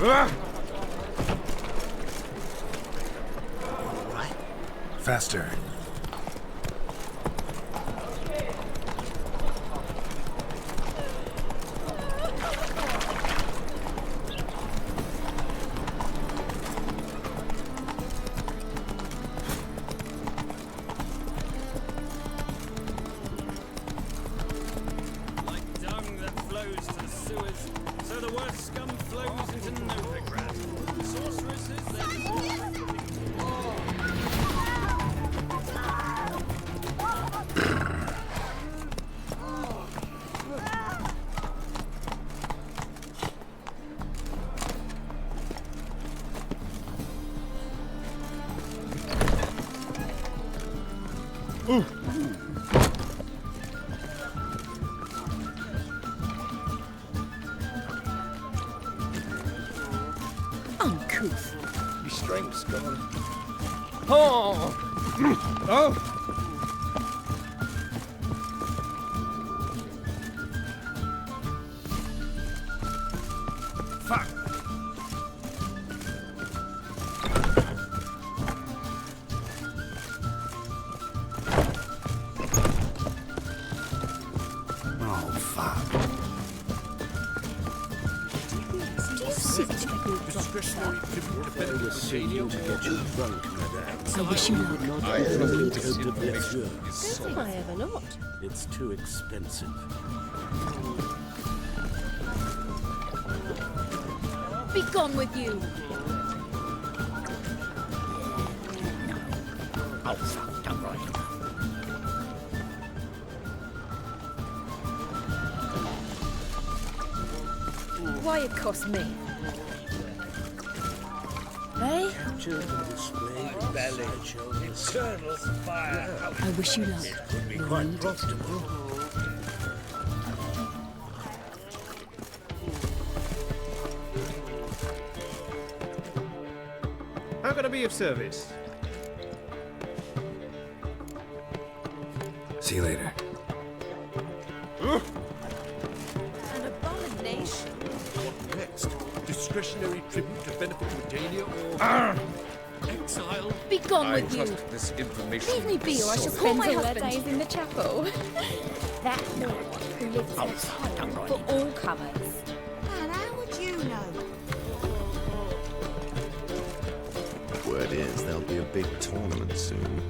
Right. Faster. Uncouth. Your strength's gone. Oh! Oh! Fuck! Oh, fuck. Discretionary tribute to benefit to get you drunk, madame. I wish you luck. Not I drunk think to this go to information Blefeur. is Don't think I ever not. It's too expensive. Be gone with you. Oh, fuck, done right. Why it cost me? Hey, Children display belly. Eternal fire. I wish you luck. could be quite profitable. How can I be of service? See you later. An abomination. What next? Discretionary tribute to benefit Redania or exile? Be gone with you. This information. Leave me be, or I shall call Spends my all their husband. days in the chapel. That lord who lives in a tile for all comers. And how would you know? Word is there'll be a big tournament soon.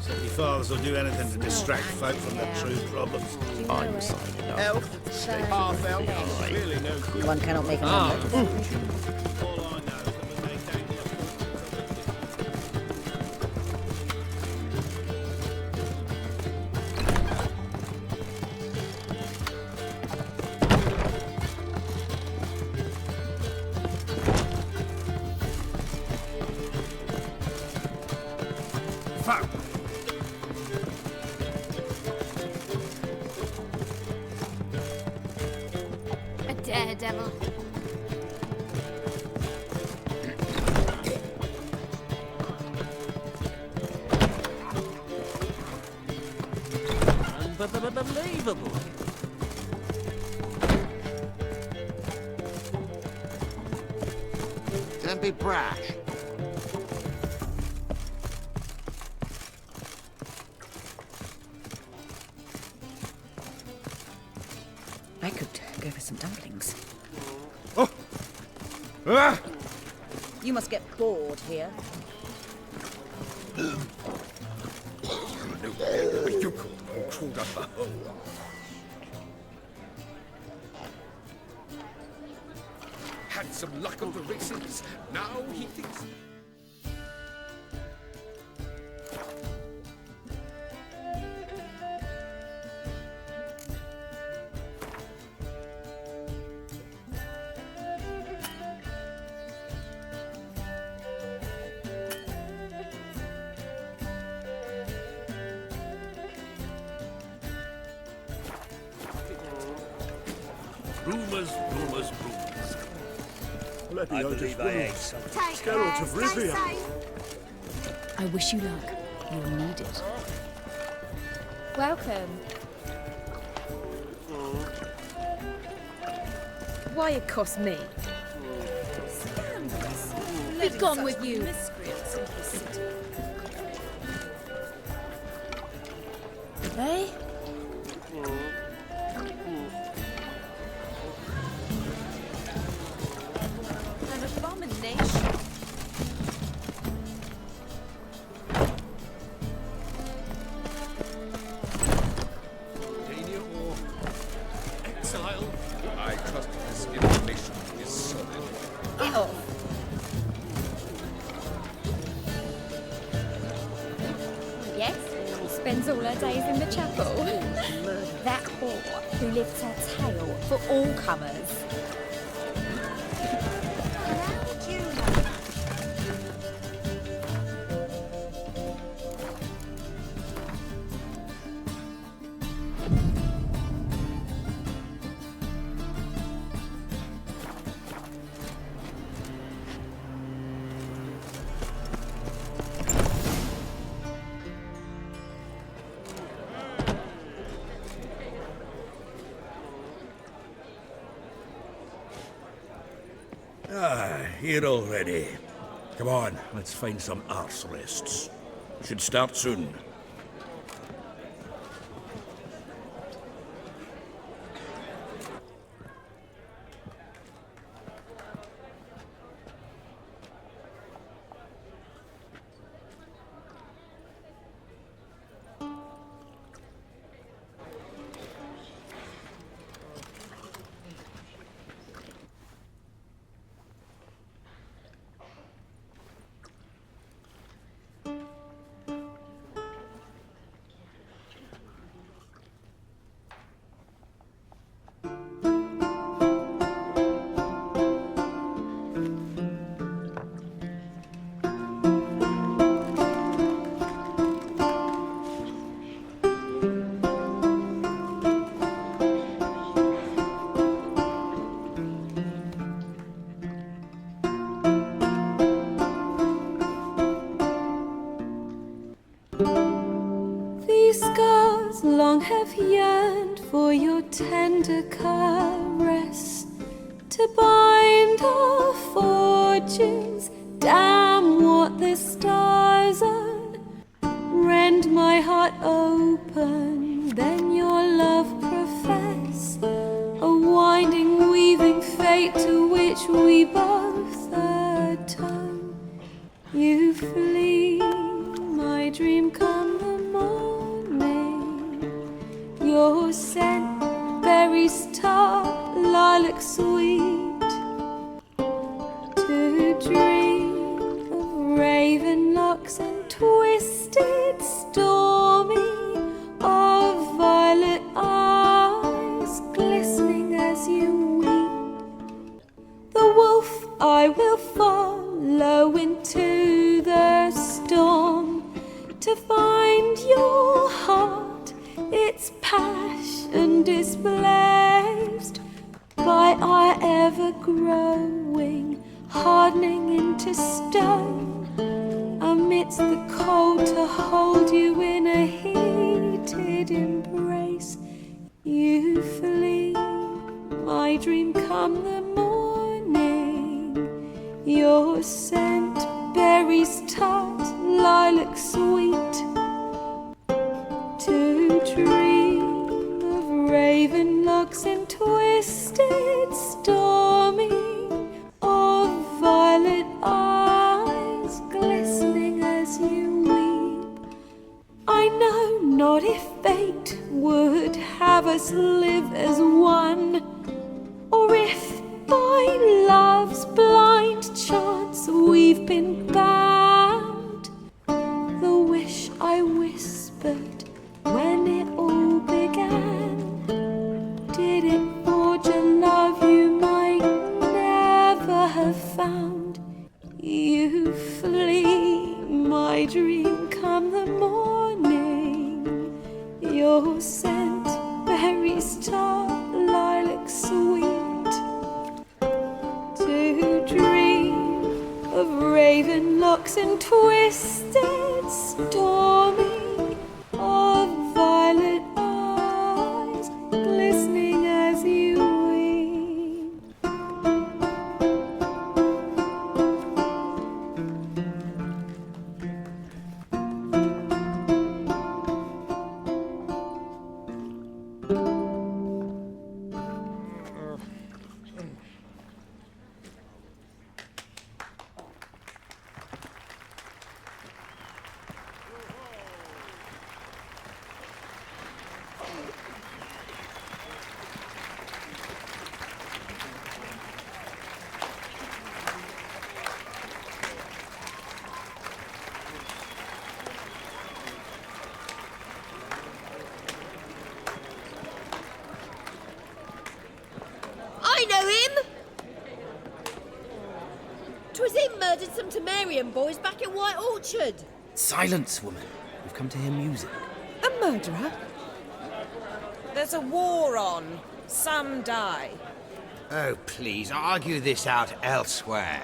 Your fathers will do anything to distract folk from their true problems. I'm signing up. Elf, half elf, really no good. One cannot make an omelette. All I know is that when they came Fuck! A daredevil. Unbelievable. Don't be brash. I could go for some dumplings. Ah! You must get bored here. You crawled up the hole. Had some luck on the races. Now he thinks. Rumours, rumours, rumours. I believe I ate some. Take Geralt care, of stay Rivia. safe. I wish you luck. You'll need it. Welcome. Why accost me? Scandalous. Be Letting gone such with you. miscreants into the city. Eh? An abomination. Dania or exile? I trust this information is solid. Get off. Yes? Spends all her days in the chapel. That whore who lifts her tail for all comers. And how would you know that? Here already. Come on, let's find some arse rests. Should start soon. These scars long have yearned for your tender caress, to bind our fortunes. Damn what the stars own. Rend my heart open, then your love profess, a winding, weaving fate to which we both atone. You flee, my dream come the morning. Your scent, berries tart, lilac sweet. To dream of raven locks and twisted, stormy, of violet eyes glistening as you weep. The wolf I will follow into the storm, to find your heart, its passion displaced by our ever-growing, hardening into stone. Amidst the cold, to hold you in a heated embrace. You flee, my dream come the morning. Your scent, berries tart, lilac sweet. To dream of raven locks and twisted, stormy, of violet eyes glistening as you weep. I know not if fate would have us live as one, or if by love's blind chance we've been bound. The wish I whispered when it all began, did it forge a love you might never have found? You flee, my dream come the morning. Your scent, berries tart, lilac sweet. To dream of raven locks and twisted storm. some Temerian boys back in White Orchard. Silence, woman. We've come to hear music. A murderer? There's a war on. Some die. Oh, please, argue this out elsewhere.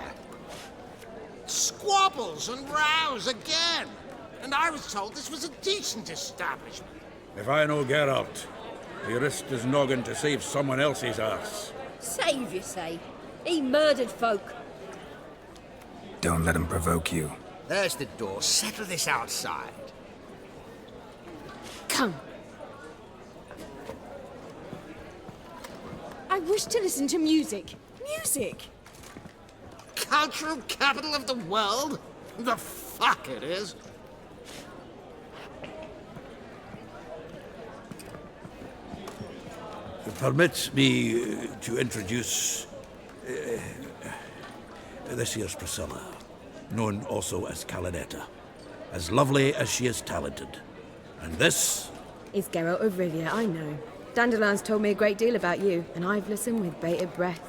Squabbles and rows again. And I was told this was a decent establishment. If I know Geralt, he risked his noggin to save someone else's arse. Save, you say? He murdered folk. Don't let him provoke you. There's the door. Settle this outside. Come. I wish to listen to music. Music! Cultural capital of the world? The fuck it is. Permit me to introduce this here's Priscilla, known also as Calinetta. As lovely as she is talented. And this? It's Geralt of Rivia, I know. Dandelion's told me a great deal about you, and I've listened with bated breath.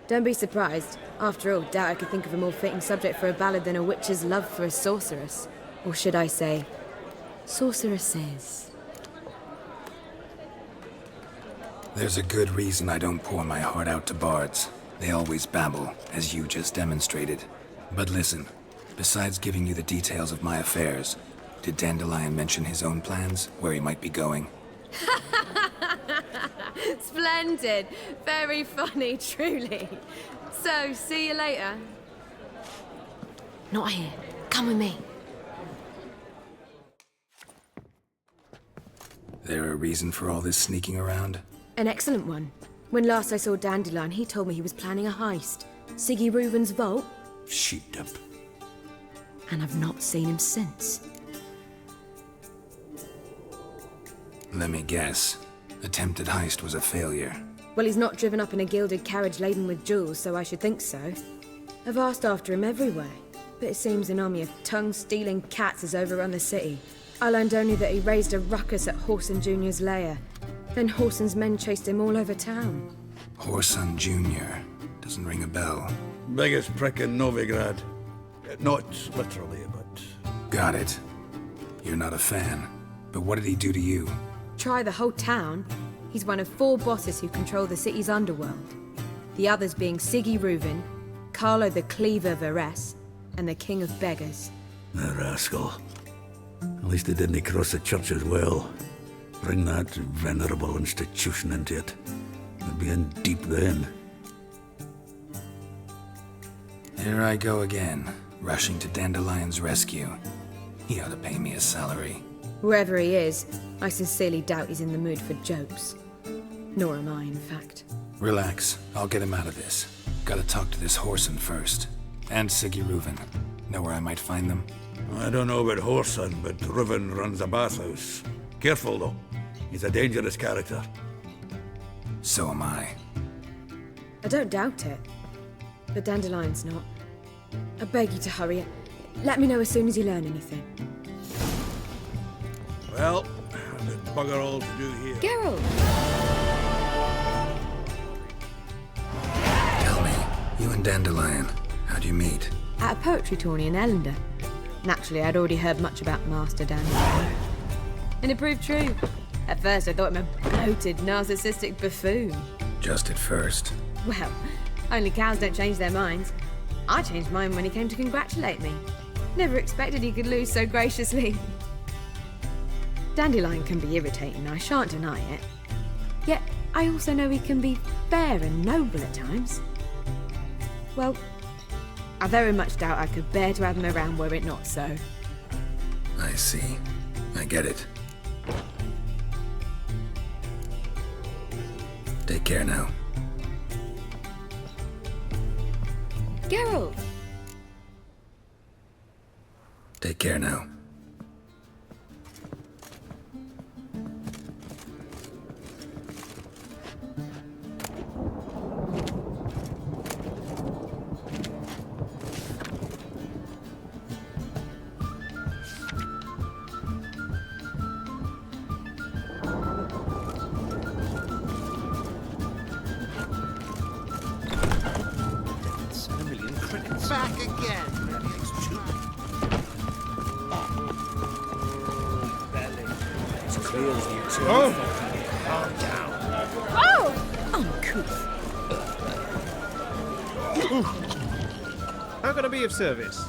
Don't be surprised. After all, doubt I could think of a more fitting subject for a ballad than a witch's love for a sorceress. Or should I say, sorceresses. There's a good reason I don't pour my heart out to bards. They always babble, as you just demonstrated. But listen, besides giving you the details of my affairs, did Dandelion mention his own plans, where he might be going? Splendid. Very funny, truly. So, see you later. Not here. Come with me. There a reason for all this sneaking around? An excellent one. When last I saw Dandelion, he told me he was planning a heist. Siggy Reuven's vault. Sheep-dip. And I've not seen him since. Let me guess. Attempted heist was a failure. Well, he's not driven up in a gilded carriage laden with jewels, so I should think so. I've asked after him everywhere, but it seems an army of tongue-stealing cats has overrun the city. I learned only that he raised a ruckus at Whoreson Jr.'s lair. Then Whoreson's men chased him all over town. Whoreson Jr. Doesn't ring a bell. Biggest prick in Novigrad. Not literally, but... Got it. You're not a fan. But what did he do to you? Try the whole town. He's one of 4 bosses who control the city's underworld. The others being Siggy Reuven, Carlo the Cleaver Varese, and the King of Beggars. The rascal. At least he didn't cross the church as well. Bring that venerable institution into it. We'd be in deep then. Here I go again, rushing to Dandelion's rescue. He ought to pay me a salary. Whoever he is, I sincerely doubt he's in the mood for jokes. Nor am I, in fact. Relax, I'll get him out of this. Gotta talk to this Whoreson first. And Siggy Reuven. Know where I might find them? I don't know about Whoreson, but Reuven runs a bathhouse. Careful, though. He's a dangerous character. So am I. I don't doubt it. But Dandelion's not. I beg you to hurry. Let me know as soon as you learn anything. Well, I've got bugger all to do here. Geralt! Tell me, you and Dandelion, how'd you meet? At a poetry tourney in Ellender. Naturally, I'd already heard much about Master Dandelion. And it proved true. At first, I thought him a bloated, narcissistic buffoon. Just at first. Well, only cows don't change their minds. I changed mine when he came to congratulate me. Never expected he could lose so graciously. Dandelion can be irritating, I shan't deny it. Yet, I also know he can be fair and noble at times. Well, I very much doubt I could bear to have him around were it not so. I see. I get it. Take care now. Geralt! Take care now. back again. It's clear as the eternal. Calm down. Oh! Uncouth. How can I be of service?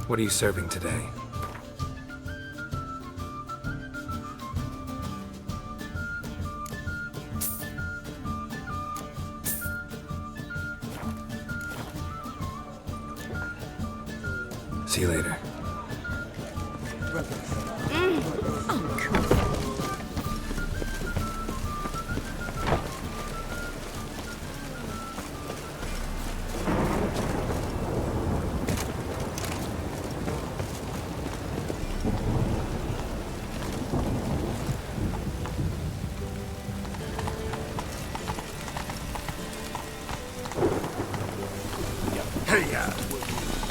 What are you serving today? See you later.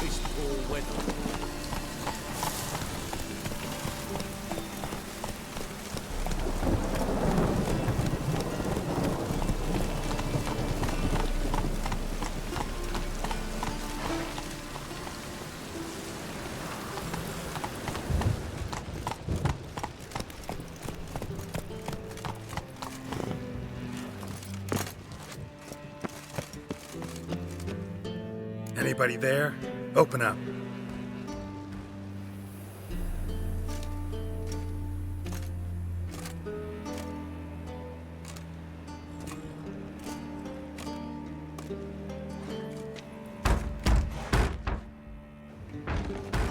This poor weather. Anybody there? Open up.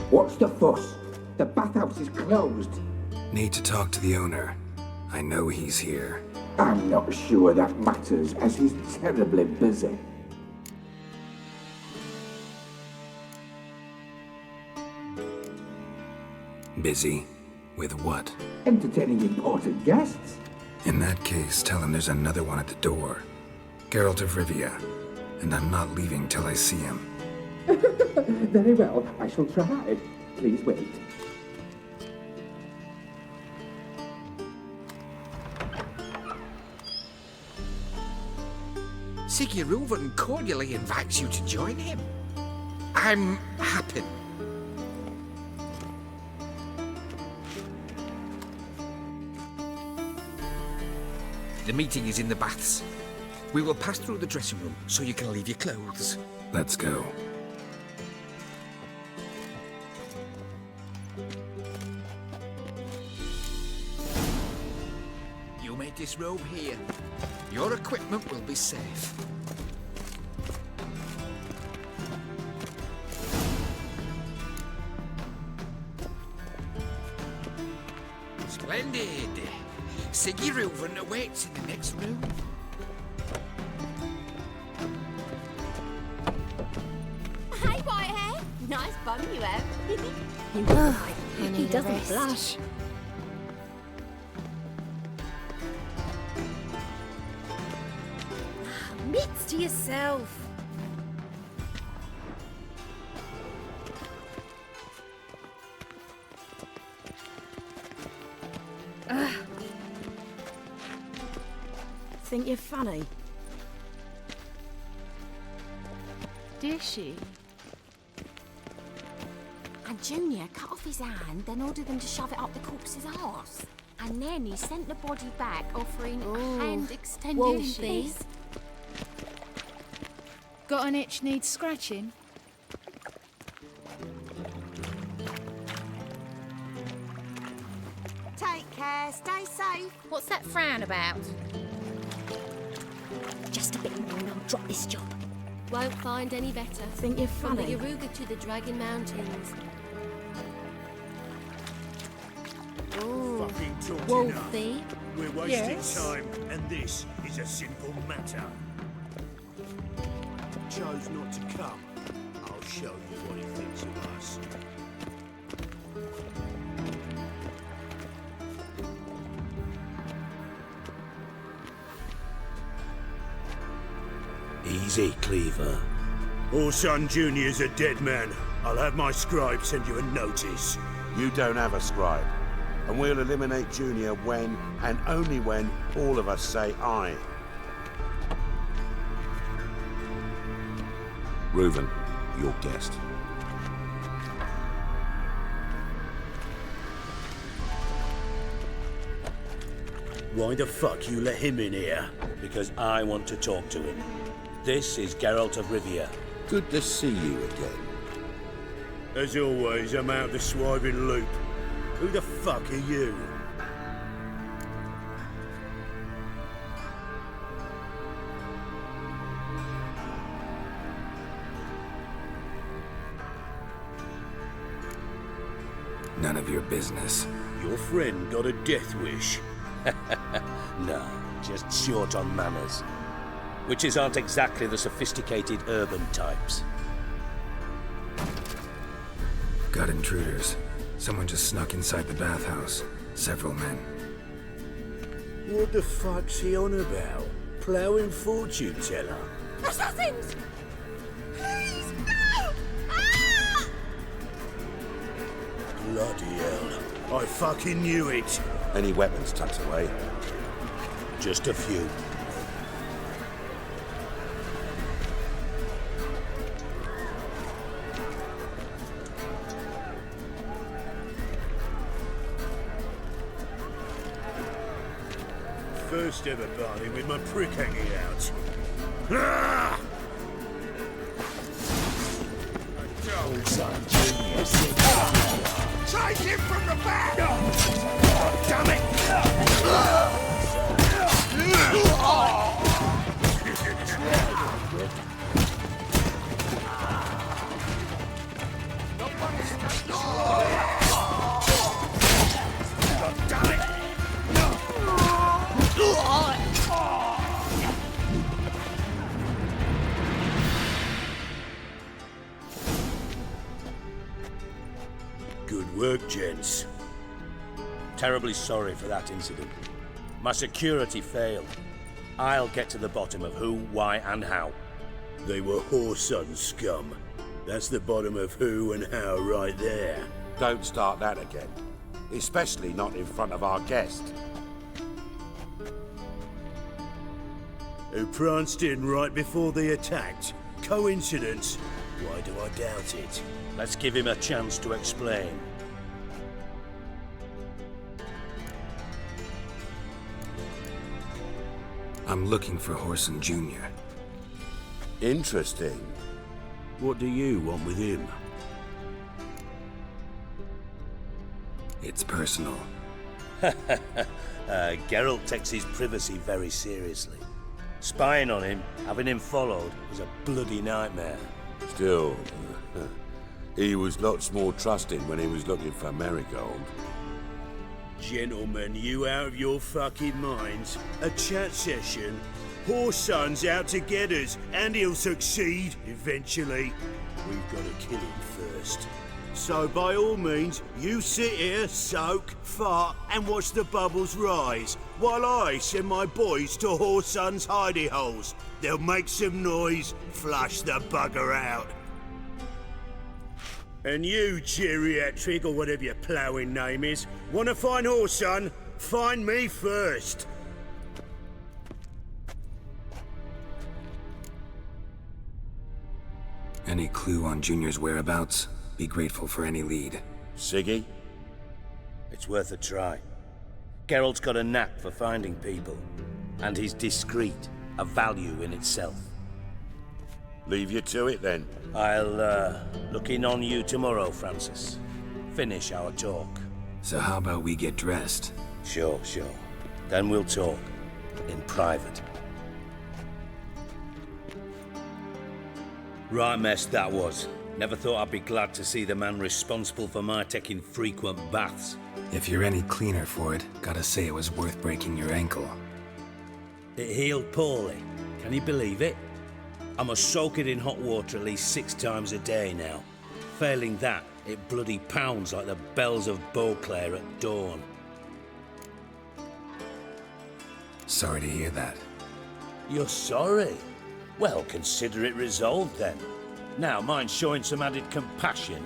What's the fuss? The bathhouse is closed. Need to talk to the owner. I know he's here. I'm not sure that matters, as he's terribly busy. Busy? With what? Entertaining important guests. In that case, tell him there's another one at the door. Geralt of Rivia. And I'm not leaving till I see him. Very well, I shall try. Please wait. Siggy Reuven cordially invites you to join him. I'm happy. The meeting is in the baths. We will pass through the dressing room so you can leave your clothes. Let's go. You may disrobe here. Your equipment will be safe. Splendid. Siggy Reuven awaits in the next room. Hey, Whitehead. Nice bum you have. He doesn't blush. Mitts to yourself. Think you're funny? Did she? And Junior cut off his hand, then ordered them to shove it up the corpse's arse. And then he sent the body back, offering a hand extended wolfie. piece. Got an itch needs scratching? Take care, stay safe. What's that frown about? Just a bit more and I'll drop this job. Won't find any better. Think you're From the funny? Yaruga to the Dragon Mountains. Fucking talked Wolfie. enough. We're wasting Yes? time, and this is a simple matter. Chose not to come. I'll show you what he thinks of us. Easy, Cleaver. Orson Jr.'s a dead man. I'll have my scribe send you a notice. You don't have a scribe. And we'll eliminate Junior when, and only when, all of us say aye. Reuven, your guest. Why the fuck you let him in here? Because I want to talk to him. This is Geralt of Rivia. Good to see you again. As always, I'm out the swiving loop. Who the fuck are you? None of your business. Your friend got a death wish? No, just short on manners. Witches aren't exactly the sophisticated urban types. Got intruders. Someone just snuck inside the bathhouse. Several men. What the fuck's he on about? Ploughing fortune teller? Assassins! Please, no! Ah! Bloody hell. I fucking knew it. Any weapons tucked away? Just a few. First ever party with my prick hanging out. Ah! Take him from the back! Damn it! Good work, gents. Terribly sorry for that incident. My security failed. I'll get to the bottom of who, why, and how. They were Whoreson scum. That's the bottom of who and how right there. Don't start that again. Especially not in front of our guest. Who pranced in right before they attacked. Coincidence? Why do I doubt it? Let's give him a chance to explain. I'm looking for Whoreson Jr. Interesting. What do you want with him? It's personal. Geralt takes his privacy very seriously. Spying on him, having him followed, was a bloody nightmare. Still, he was lots more trusting when he was looking for Marigold. Gentlemen, you out of your fucking minds? A chat session? Whoreson's out to get us, and he'll succeed, eventually. We've got to kill him first. So by all means, you sit here, soak, fart, and watch the bubbles rise, while I send my boys to Whoreson's hidey holes. They'll make some noise, flush the bugger out. And you, geriatric, or whatever your ploughing name is, want to find Whoreson? Find me first. Any clue on Junior's whereabouts? Be grateful for any lead. Siggy? It's worth a try. Geralt's got a knack for finding people. And he's discreet, a value in itself. Leave you to it, then. I'll, look in on you tomorrow, Francis. Finish our talk. So how about we get dressed? Sure. Then we'll talk. In private. Right mess that was. Never thought I'd be glad to see the man responsible for my taking frequent baths. If you're any cleaner for it, gotta say it was worth breaking your ankle. It healed poorly. Can you believe it? I must soak it in hot water at least 6 times a day now. Failing that, it bloody pounds like the bells of Beauclair at dawn. Sorry to hear that. You're sorry? Well, consider it resolved then. Now, mind showing some added compassion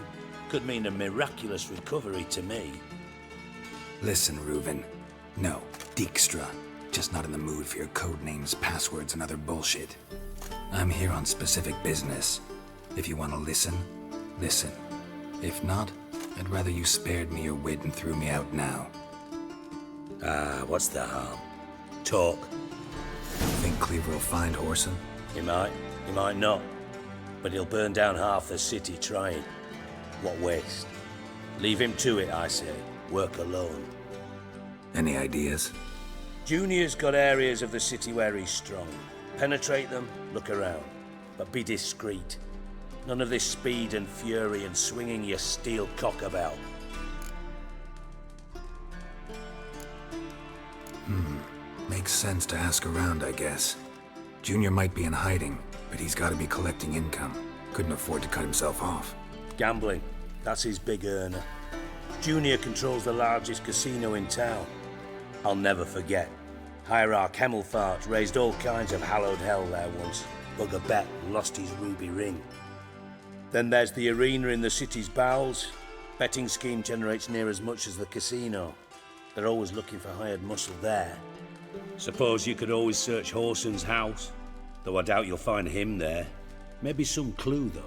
could mean a miraculous recovery to me. Listen, Reuven. No, Dijkstra. Just not in the mood for your code names, passwords, and other bullshit. I'm here on specific business. If you want to listen, listen. If not, I'd rather you spared me your wit and threw me out now. What's the harm? Talk. Think Cleaver will find Whoreson? He might not. But he'll burn down half the city trying. What waste? Leave him to it, I say. Work alone. Any ideas? Junior's got areas of the city where he's strong. Penetrate them, look around. But be discreet. None of this speed and fury and swinging your steel cock about. Makes sense to ask around, I guess. Junior might be in hiding, but he's got to be collecting income. Couldn't afford to cut himself off. Gambling. That's his big earner. Junior controls the largest casino in town. I'll never forget. Hierarch Hemmelfart raised all kinds of hallowed hell there once. Bugger bet lost his ruby ring. Then there's the arena in the city's bowels. Betting scheme generates near as much as the casino. They're always looking for hired muscle there. Suppose you could always search Whoreson's house, though I doubt you'll find him there. Maybe some clue, though.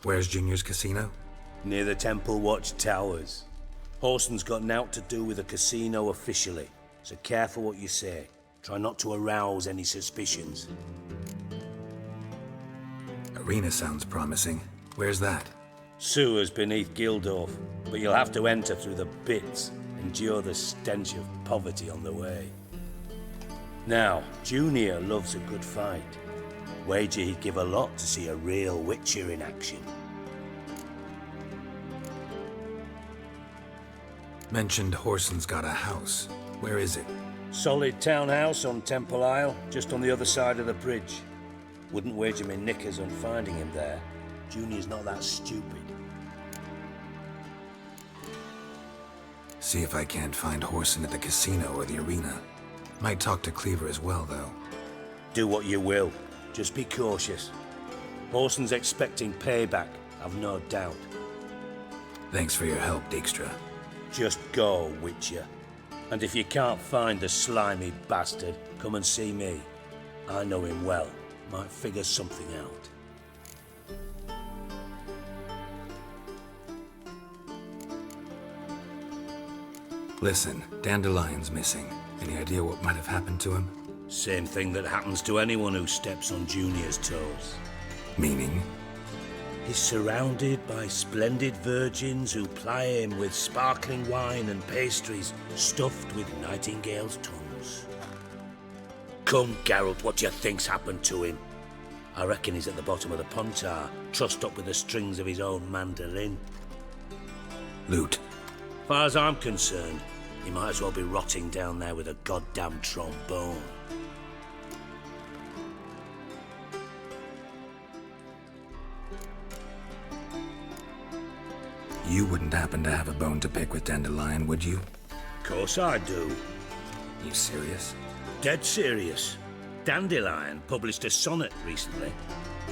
Where's Junior's casino? Near the Temple Watch Towers. Whoreson's got nought to do with the casino officially, so careful what you say. Try not to arouse any suspicions. Arena sounds promising. Where's that? Sewers beneath Gildorf, but you'll have to enter through the bits, endure the stench of poverty on the way. Now, Junior loves a good fight. Wager he'd give a lot to see a real Witcher in action. Mentioned Whoreson's got a house. Where is it? Solid townhouse on Temple Isle, just on the other side of the bridge. Wouldn't wager me knickers on finding him there. Junior's not that stupid. See if I can't find Whoreson at the casino or the arena. Might talk to Cleaver as well, though. Do what you will. Just be cautious. Whoreson's expecting payback, I've no doubt. Thanks for your help, Dijkstra. Just go, Witcher. And if you can't find the slimy bastard, come and see me. I know him well. Might figure something out. Listen, Dandelion's missing. Any idea what might have happened to him? Same thing that happens to anyone who steps on Junior's toes. Meaning? He's surrounded by splendid virgins who ply him with sparkling wine and pastries stuffed with nightingales' tongues. Come, Geralt, what do you think's happened to him? I reckon he's at the bottom of the Pontar, trussed up with the strings of his own mandolin. Loot. Far as I'm concerned, he might as well be rotting down there with a goddamn trombone. You wouldn't happen to have a bone to pick with Dandelion, would you? Course I do. You serious? Dead serious. Dandelion published a sonnet recently.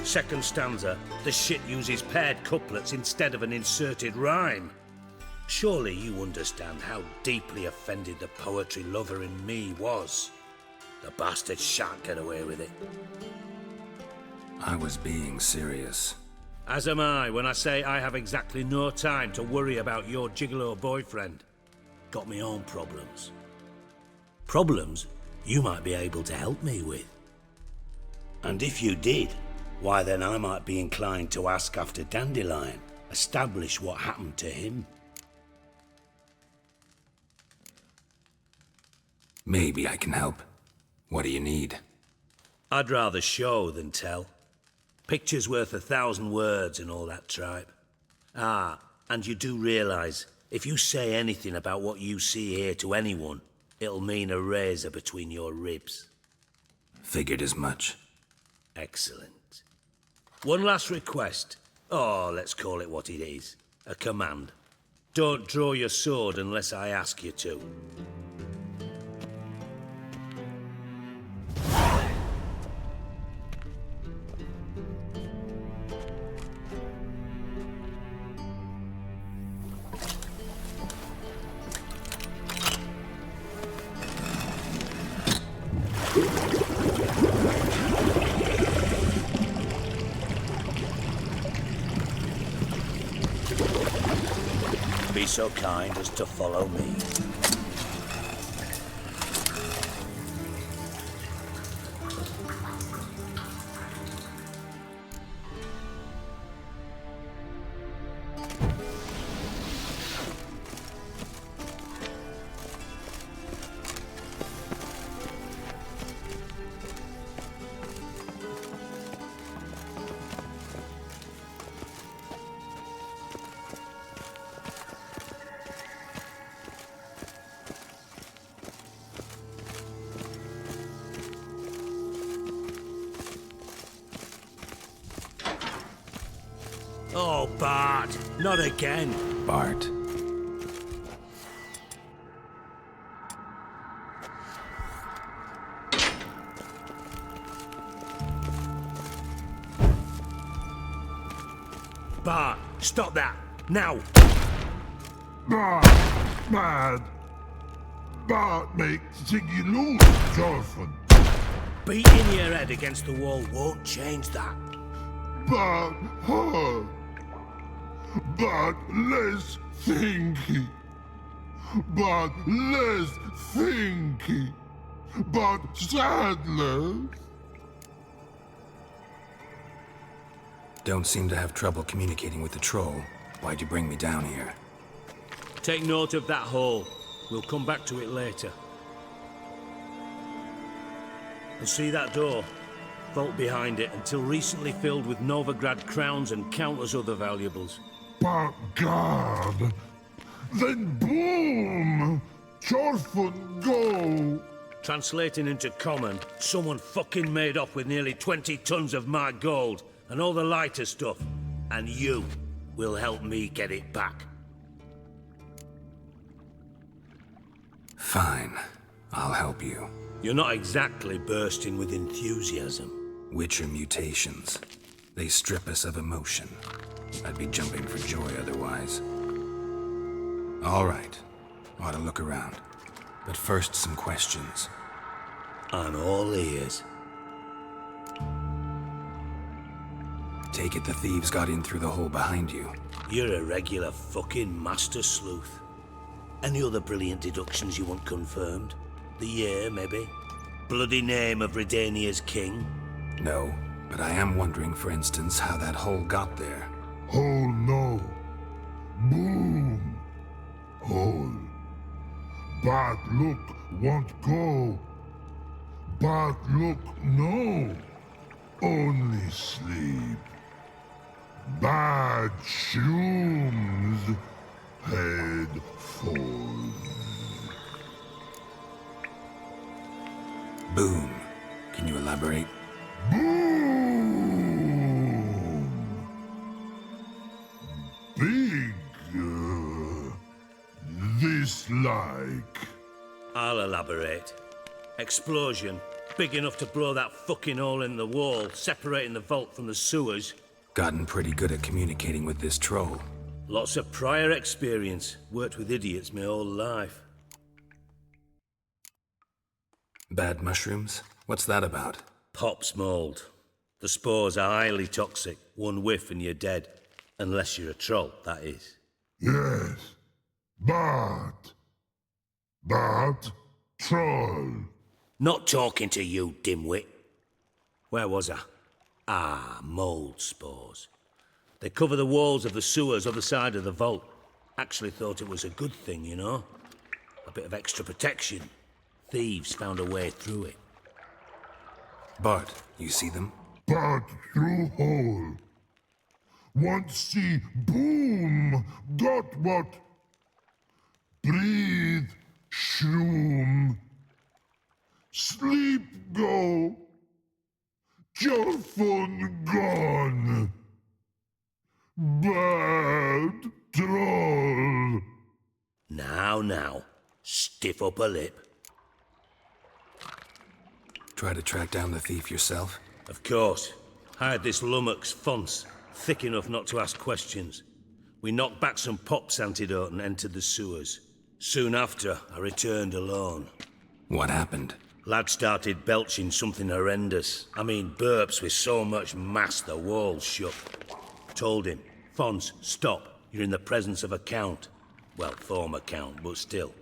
Second stanza, the shit uses paired couplets instead of an inserted rhyme. Surely you understand how deeply offended the poetry lover in me was. The bastard shan't get away with it. I was being serious. As am I when I say I have exactly no time to worry about your gigolo boyfriend. Got me own problems. Problems you might be able to help me with. And if you did, why then I might be inclined to ask after Dandelion, establish what happened to him. Maybe I can help. What do you need? I'd rather show than tell. Picture's worth 1,000 words and all that tripe. Ah, and you do realise, if you say anything about what you see here to anyone, it'll mean a razor between your ribs. Figured as much. Excellent. One last request. Oh, let's call it what it is. A command. Don't draw your sword unless I ask you to. be so kind as to follow me. Oh, Bart, not again. Bart. Bart, stop that, now! Bart, mad. Bart make Ziggy lose, Jorfin. Beating your head against the wall won't change that. Bart hard. Bart less thinky. Bart less thinky. Bart sadler. Don't seem to have trouble communicating with the troll. Why'd you bring me down here? Take note of that hole. We'll come back to it later. And see that door? Vault behind it, until recently filled with Novigrad crowns and countless other valuables. But God, then boom! Jorfin go! Translating into common, someone fucking made off with nearly 20 tons of my gold and all the lighter stuff. And you will help me get it back. Fine. I'll help you. You're not exactly bursting with enthusiasm. Witcher mutations. They strip us of emotion. I'd be jumping for joy otherwise. All right. Ought to look around. But first, some questions. I'm all ears. Take it the thieves got in through the hole behind you. You're a regular fucking master sleuth. Any other brilliant deductions you want confirmed? The year, maybe? Bloody name of Redania's king? No, but I am wondering, for instance, how that hole got there. Hole no. Boom. Hole. Bad look won't go. Bad look no. Only sleep. Bad shrooms. Head falls. Boom. Can you elaborate? Boom! Big. This like. I'll elaborate. Explosion. Big enough to blow that fucking hole in the wall, separating the vault from the sewers. Gotten pretty good at communicating with this troll. Lots of prior experience. Worked with idiots my whole life. Bad mushrooms? What's that about? Pops mold. The spores are highly toxic. One whiff and you're dead. Unless you're a troll, that is. Yes. Bart. Troll. Not talking to you, dimwit. Where was I? Ah, mold spores. They cover the walls of the sewers other side of the vault. Actually thought it was a good thing, you know? A bit of extra protection. Thieves found a way through it. Bart, you see them? Bart through hole. Want see boom. Got what? Breathe. Shroom. Sleep go. Jorfin gone. Bad troll. Now. Stiff upper lip. Try to track down the thief yourself? Of course. Hired this lummox, Fons. Thick enough not to ask questions. We knocked back some Pop's antidote and entered the sewers. Soon after, I returned alone. What happened? Lad started belching something horrendous. I mean, burps with so much mass the walls shook. Told him, Fons, stop. You're in the presence of a count. Well, former count, but still.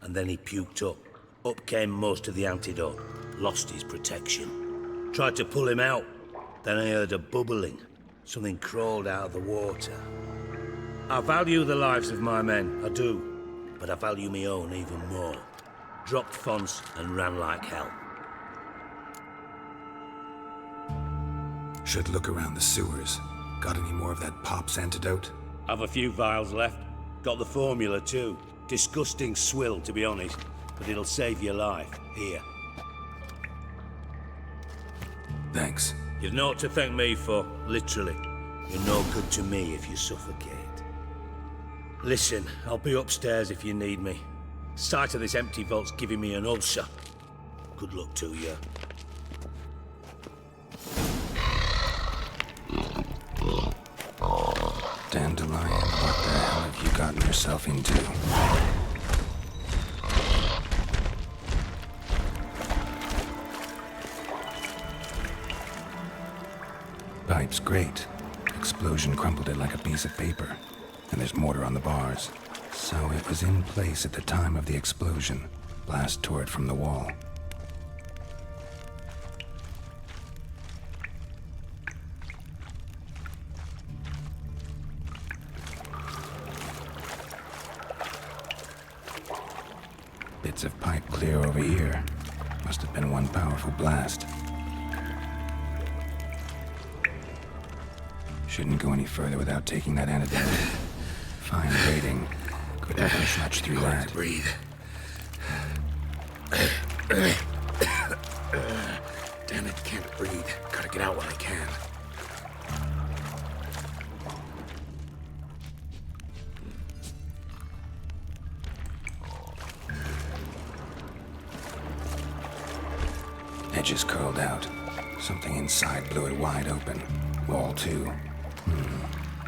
And then he puked up. Up came most of the antidote. Lost his protection. Tried to pull him out. Then I heard a bubbling. Something crawled out of the water. I value the lives of my men, I do. But I value my own even more. Dropped Fonts and ran like hell. Should look around the sewers. Got any more of that Pop's antidote? Have a few vials left. Got the formula too. Disgusting swill, to be honest. But it'll save your life. Here. Thanks. You've naught to thank me for, literally. You're no good to me if you suffocate. Listen, I'll be upstairs if you need me. Sight of this empty vault's giving me an ulcer. Good luck to you. Dandelion, what the hell have you gotten yourself into? Pipe's great. Explosion crumpled it like a piece of paper. And there's mortar on the bars. So it was in place at the time of the explosion. Blast tore it from the wall. Bits of pipe clear over here. Must have been one powerful blast. Shouldn't go any further without taking that antidote. Fine rating. Couldn't push much through that. Breathe. Damn it, can't breathe. Gotta get out while I can. Edges curled out. Something inside blew it wide open. Wall too.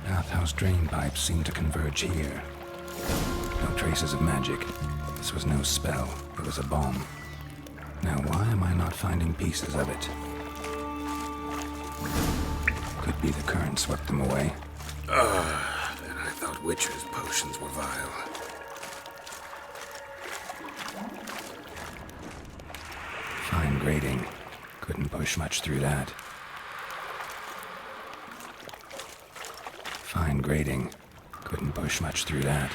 Bathhouse drain pipes seem to converge here. No traces of magic. This was no spell. It was a bomb. Now why am I not finding pieces of it? Could be the current swept them away. Then I thought Witcher's potions were vile. Fine grading. Couldn't push much through that. Fine grading. Couldn't push much through that.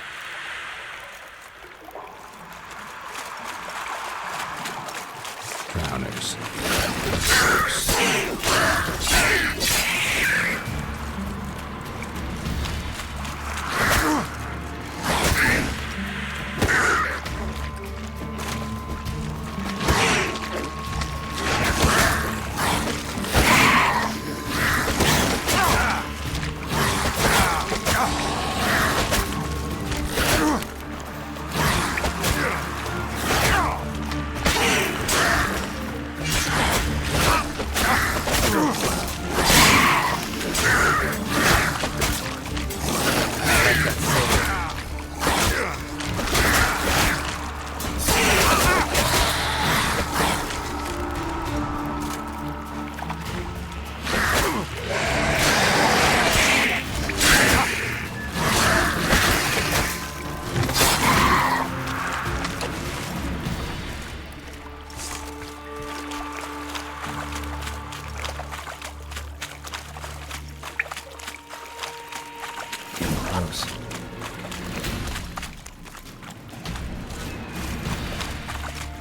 Drowners.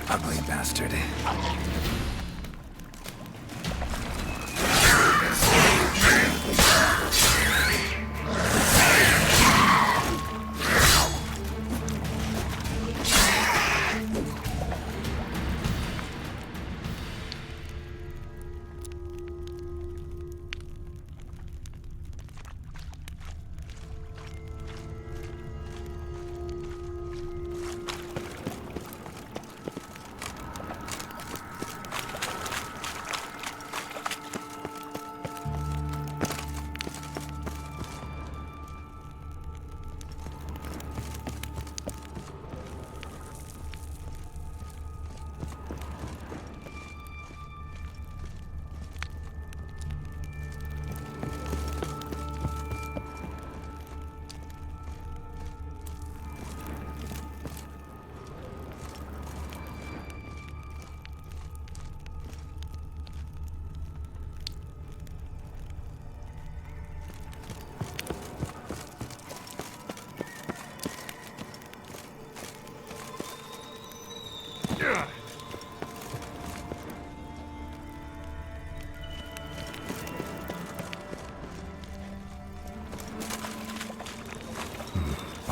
Ugly bastard.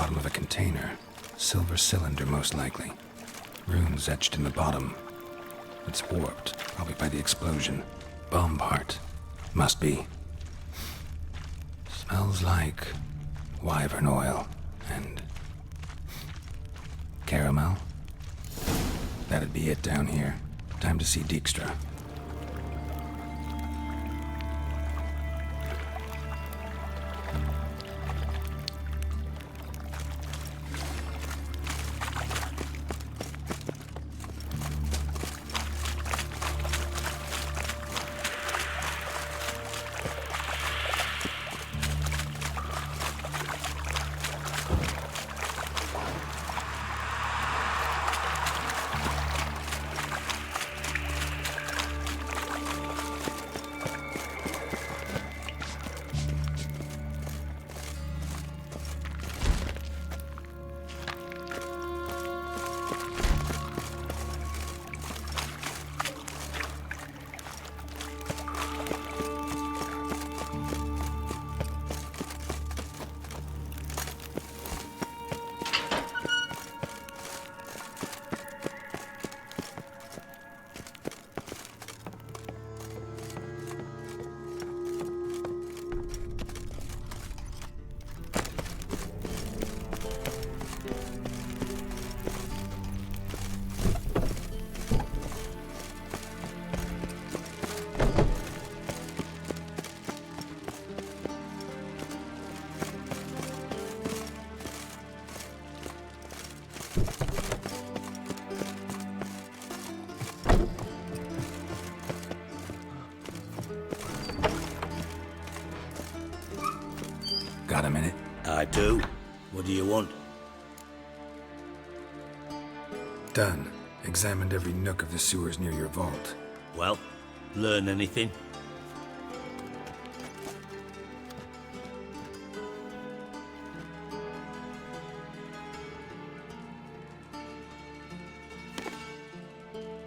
bottom of a container. Silver cylinder, most likely. Runes etched in the bottom. It's warped, probably by the explosion. Bomb part. Must be. Smells like wyvern oil and caramel. That'd be it down here. Time to see Dijkstra. Got a minute? I do. What do you want? Done. Examined every nook of the sewers near your vault. Well, learn anything?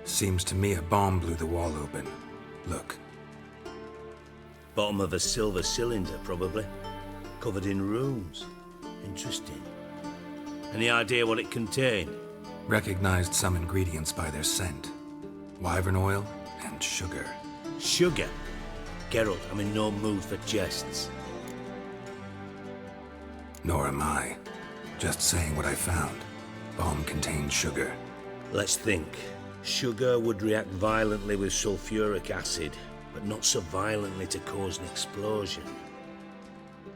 Seems to me a bomb blew the wall open. Look. Bottom of a silver cylinder, probably. Covered in runes. Interesting. Any idea what it contained? Recognized some ingredients by their scent. Wyvern oil and sugar. Sugar? Geralt, I'm in no mood for jests. Nor am I. Just saying what I found. Bomb contained sugar. Let's think. Sugar would react violently with sulfuric acid, but not so violently to cause an explosion.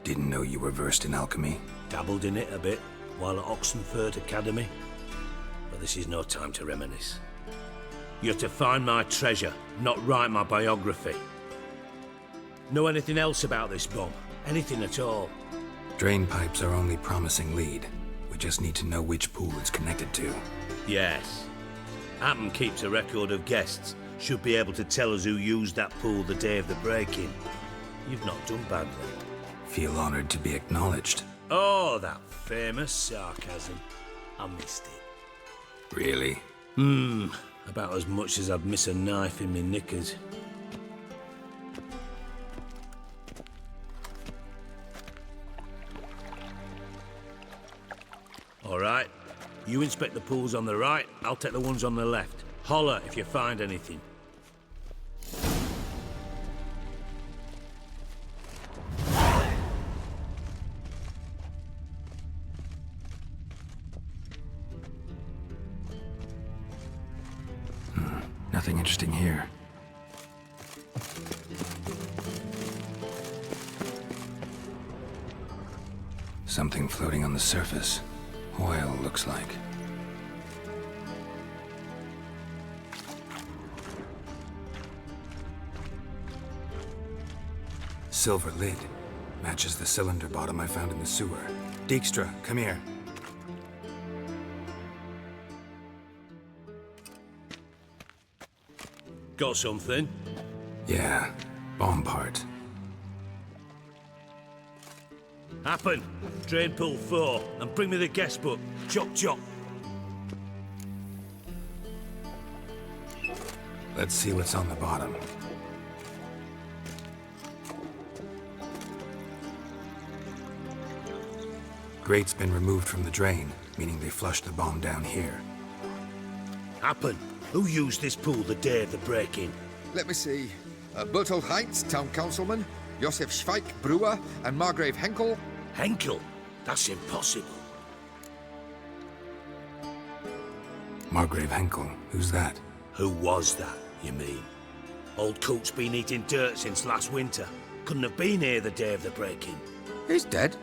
Didn't know you were versed in alchemy. Dabbled in it a bit while at Oxenford Academy. But this is no time to reminisce. You're to find my treasure, not write my biography. Know anything else about this bomb? Anything at all? Drain pipes are only promising lead. We just need to know which pool it's connected to. Yes. Hammond keeps a record of guests. Should be able to tell us who used that pool the day of the break-in. You've not done badly. Feel honored to be acknowledged. Oh, that famous sarcasm. I missed it. Really? About as much as I'd miss a knife in me knickers. All right. You inspect the pools on the right, I'll take the ones on the left. Holler if you find anything. Nothing interesting here. Something floating on the surface. Oil, looks like. Silver lid. Matches the cylinder bottom I found in the sewer. Dijkstra, come here. Got something? Yeah, bomb part. Happen. Drain pool 4, and bring me the guest book. Chop chop. Let's see what's on the bottom. Grate's been removed from the drain, meaning they flushed the bomb down here. Happen. Who used this pool the day of the break-in? Let me see. Bertold Heinz, town councilman, Josef Schweik, brewer, and Margrave Henkel. Henkel? That's impossible. Margrave Henkel? Who's that? Who was that, you mean? Old Coot's been eating dirt since last winter. Couldn't have been here the day of the break-in. He's dead?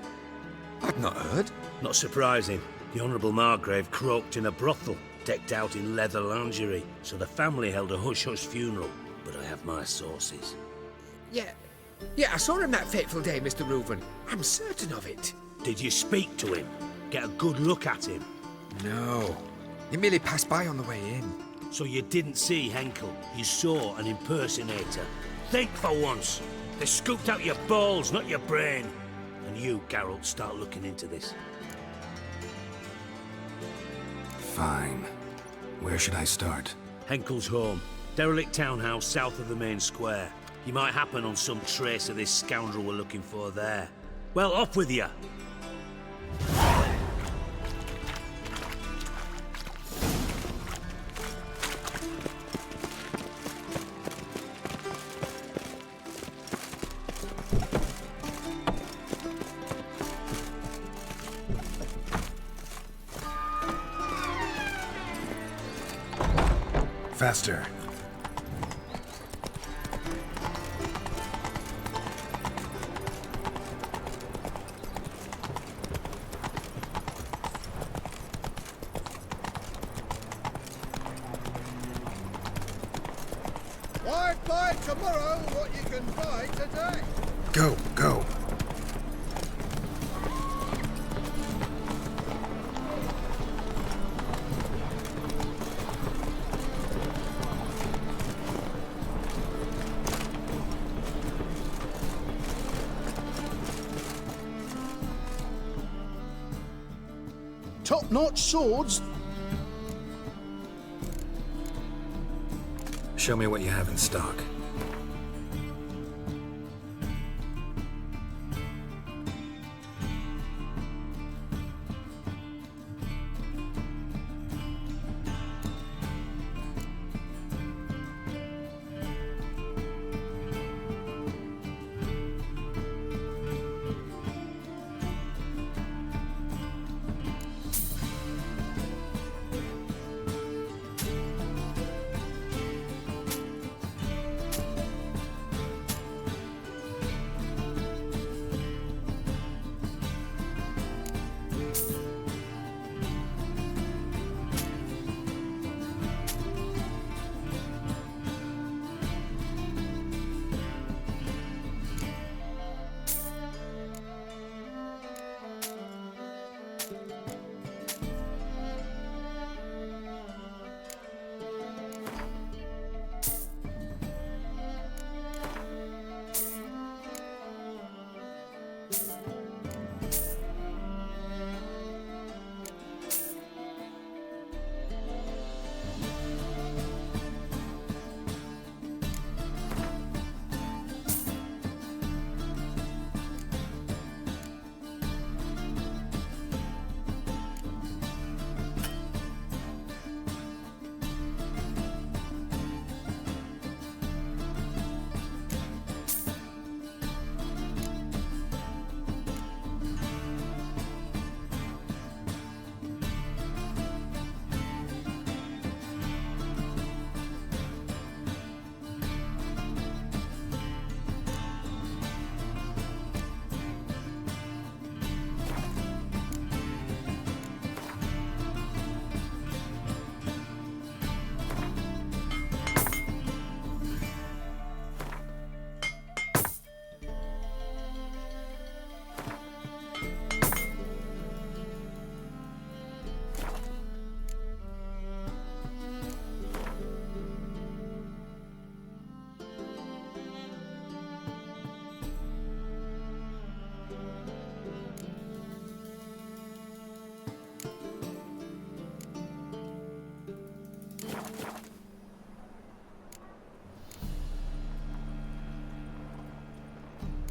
I'd not heard. Not surprising. The Honourable Margrave croaked in a brothel, decked out in leather lingerie, so the family held a hush-hush funeral. But I have my sources. Yeah, I saw him that fateful day, Mr. Reuven. I'm certain of it. Did you speak to him? Get a good look at him? No. He merely passed by on the way in. So you didn't see Henkel, you saw an impersonator. Think for once. They scooped out your balls, not your brain. And you, Geralt, start looking into this. Fine. Where should I start? Henkel's home. Derelict townhouse south of the main square. You might happen on some trace of this scoundrel we're looking for there. Well, off with you! Faster. Why buy tomorrow what you can buy today? Go, go. Top-notch swords. Show me what you have in stock.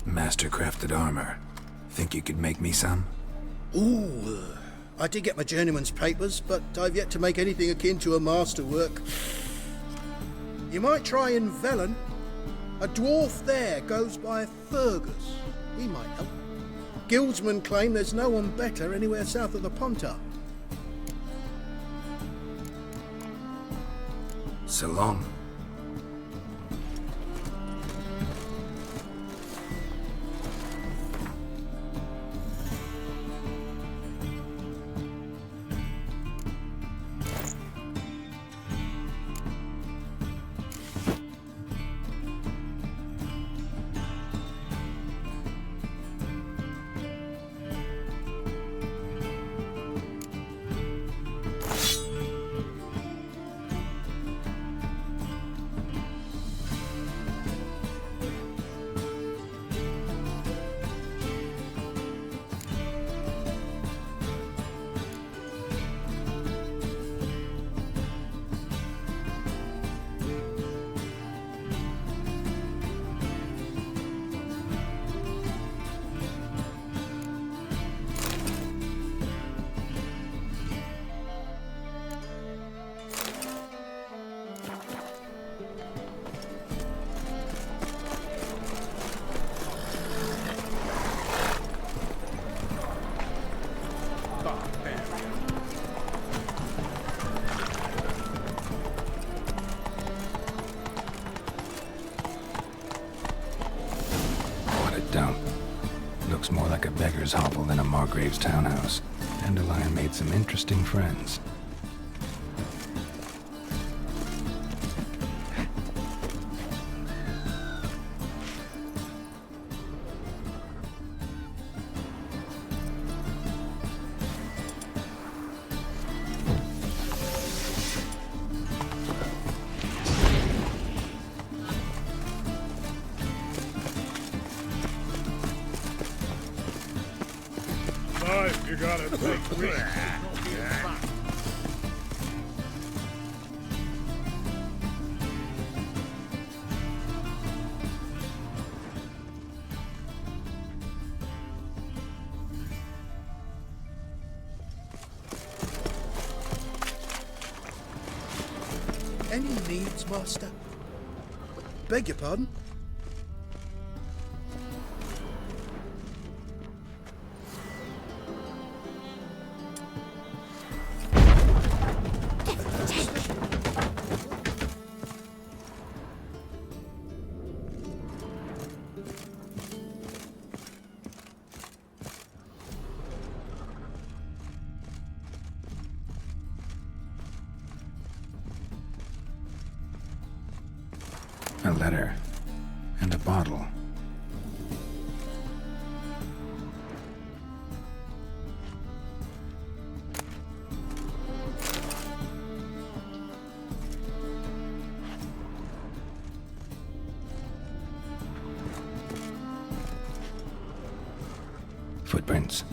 Master-crafted armor. Think you could make me some? Ooh, I did get my journeyman's papers, but I've yet to make anything akin to a masterwork. You might try in Velen. A dwarf there goes by Fergus. He might help. Guildsmen claim there's no one better anywhere south of the Pontar. So long. Dump. Looks more like a beggar's hovel than a Margrave's townhouse. Dandelion made some interesting friends. You gotta take risks. Any needs, Master? Beg your pardon? A letter. And a bottle. Footprints.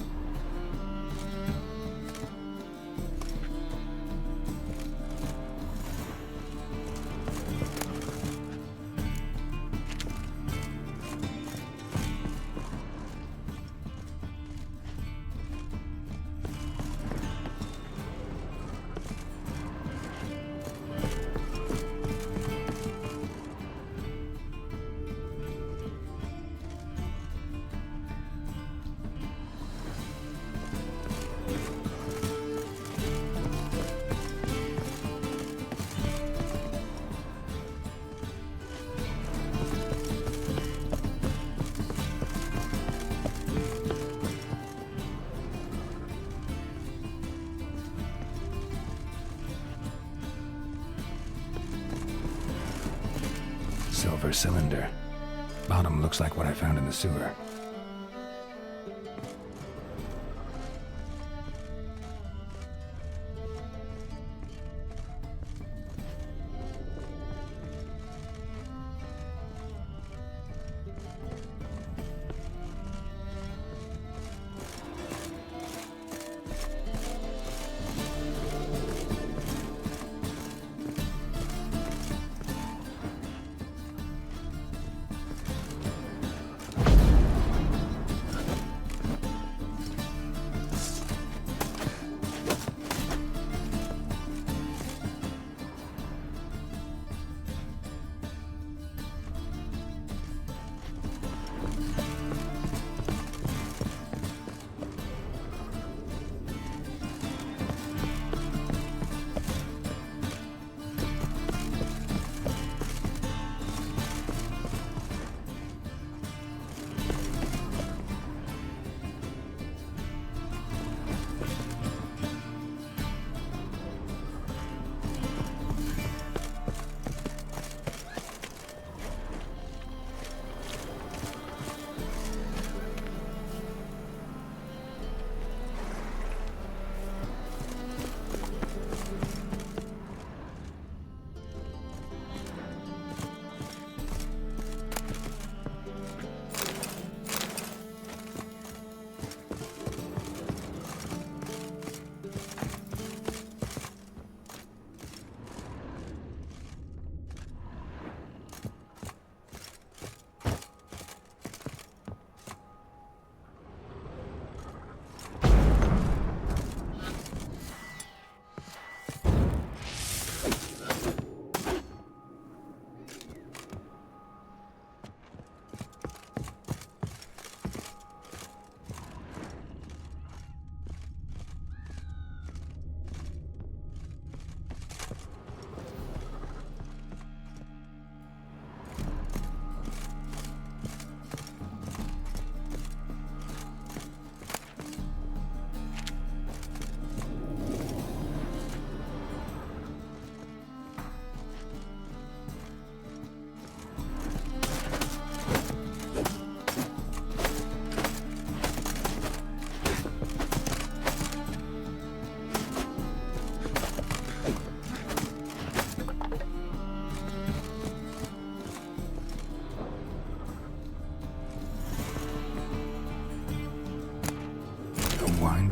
Silver cylinder. Bottom looks like what I found in the sewer.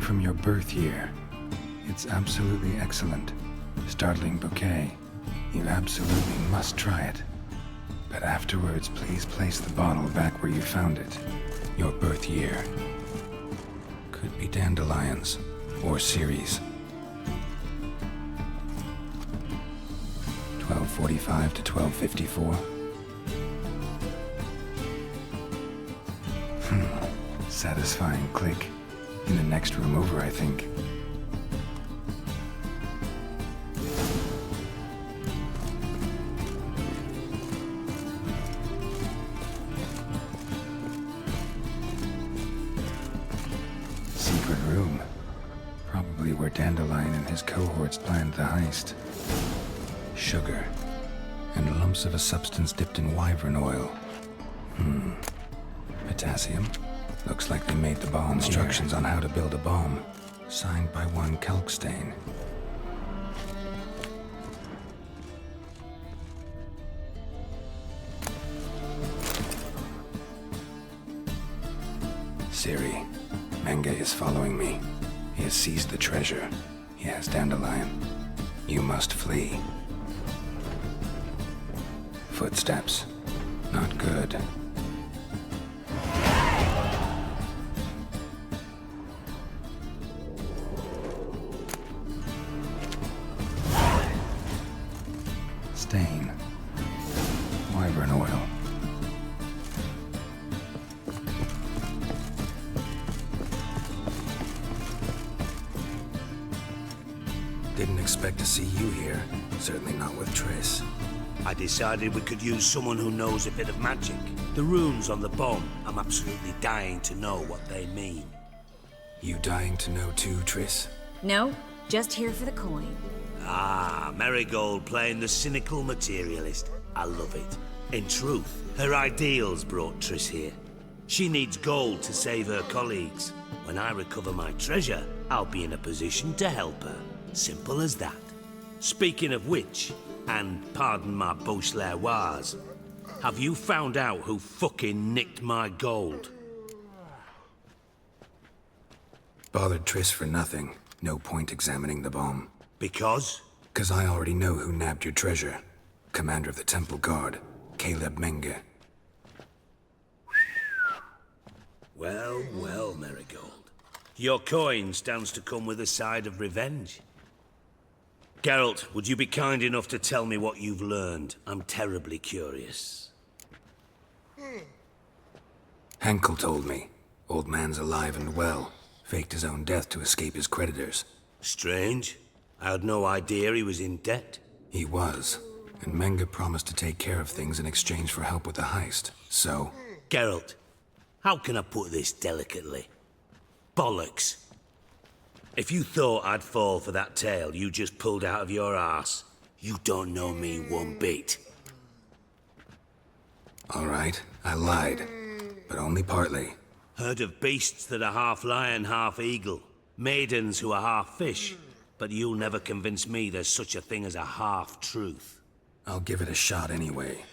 from your birth year. It's absolutely excellent. Startling bouquet. You absolutely must try it. But afterwards, please place the bottle back where you found it. Your birth year. Could be dandelions or Ceres. 1245 to 1254. Satisfying click. In the next room over, I think. Secret room. Probably where Dandelion and his cohorts planned the heist. Sugar. And lumps of a substance dipped in wyvern oil. Potassium. Looks like they made the ball instructions on how to build a bomb. Signed by one Kalkstain. Ciri, Menge is following me. He has seized the treasure. He has Dandelion. You must flee. Footsteps. Not good. Stain. Wyvern oil. Didn't expect to see you here. Certainly not with Triss. I decided we could use someone who knows a bit of magic. The runes on the bomb, I'm absolutely dying to know what they mean. You dying to know too, Triss? No, just here for the coin. Ah, Marigold playing the cynical materialist. I love it. In truth, her ideals brought Triss here. She needs gold to save her colleagues. When I recover my treasure, I'll be in a position to help her. Simple as that. Speaking of which, and pardon my Beauclervoise, have you found out who fucking nicked my gold? Bothered Triss for nothing. No point examining the bomb. Because? 'Cause I already know who nabbed your treasure. Commander of the Temple Guard, Caleb Menge. Well, well, Marigold. Your coin stands to come with a side of revenge. Geralt, would you be kind enough to tell me what you've learned? I'm terribly curious. Henkel told me. Old man's alive and well. Faked his own death to escape his creditors. Strange. I had no idea he was in debt. He was. And Menge promised to take care of things in exchange for help with the heist. So... Geralt, how can I put this delicately? Bollocks. If you thought I'd fall for that tale you just pulled out of your arse, you don't know me one bit. All right, I lied. But only partly. Heard of beasts that are half lion, half eagle. Maidens who are half fish. But you'll never convince me there's such a thing as a half-truth. I'll give it a shot anyway.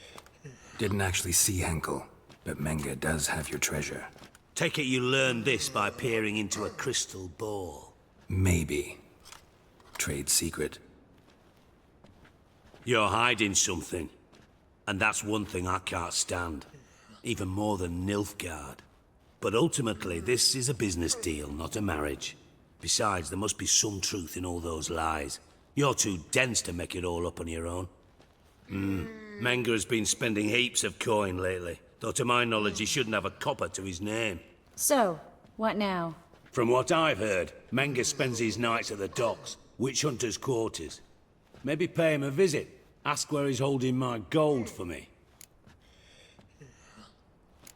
Didn't actually see Henkel, but Menge does have your treasure. Take it you learned this by peering into a crystal ball. Maybe. Trade secret. You're hiding something. And that's one thing I can't stand. Even more than Nilfgaard. But ultimately, this is a business deal, not a marriage. Besides, there must be some truth in all those lies. You're too dense to make it all up on your own. Menge has been spending heaps of coin lately. Though to my knowledge, he shouldn't have a copper to his name. So, what now? From what I've heard, Menge spends his nights at the docks, witch hunters' quarters. Maybe pay him a visit. Ask where he's holding my gold for me.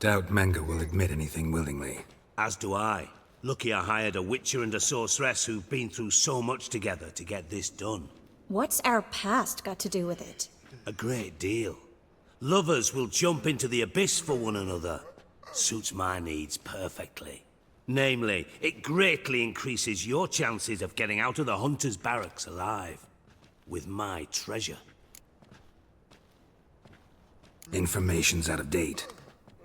Doubt Menge will admit anything willingly. As do I. Lucky I hired a witcher and a sorceress who've been through so much together to get this done. What's our past got to do with it? A great deal. Lovers will jump into the abyss for one another. Suits my needs perfectly. Namely, it greatly increases your chances of getting out of the hunter's barracks alive. With my treasure. Information's out of date.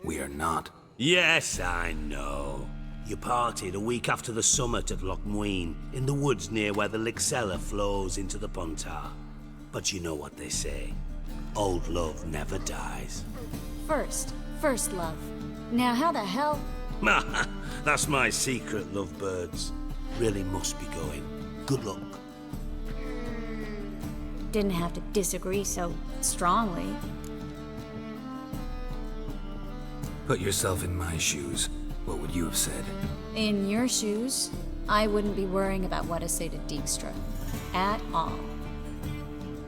We are not. Yes, I know. You parted a week after the summit at Loch Muine, in the woods near where the Lixella flows into the Pontar. But you know what they say. Old love never dies. First love. Now how the hell? That's my secret, lovebirds. Really must be going. Good luck. Didn't have to disagree so strongly. Put yourself in my shoes. What would you have said? In your shoes, I wouldn't be worrying about what to say to Dijkstra. At all.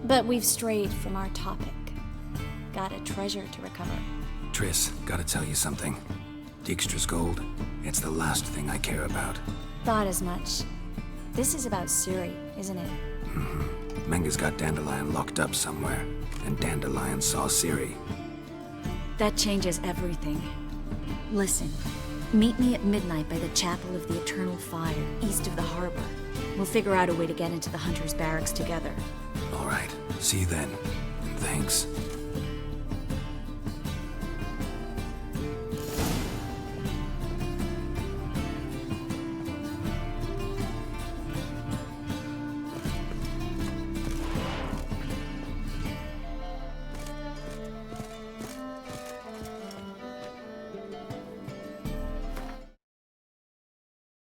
But we've strayed from our topic. Got a treasure to recover. Triss, gotta tell you something. Dijkstra's gold, it's the last thing I care about. Thought as much. This is about Ciri, isn't it? Menga's got Dandelion locked up somewhere, and Dandelion saw Ciri. That changes everything. Listen, meet me at midnight by the Chapel of the Eternal Fire, east of the harbor. We'll figure out a way to get into the Hunter's Barracks together. All right, see you then, and thanks.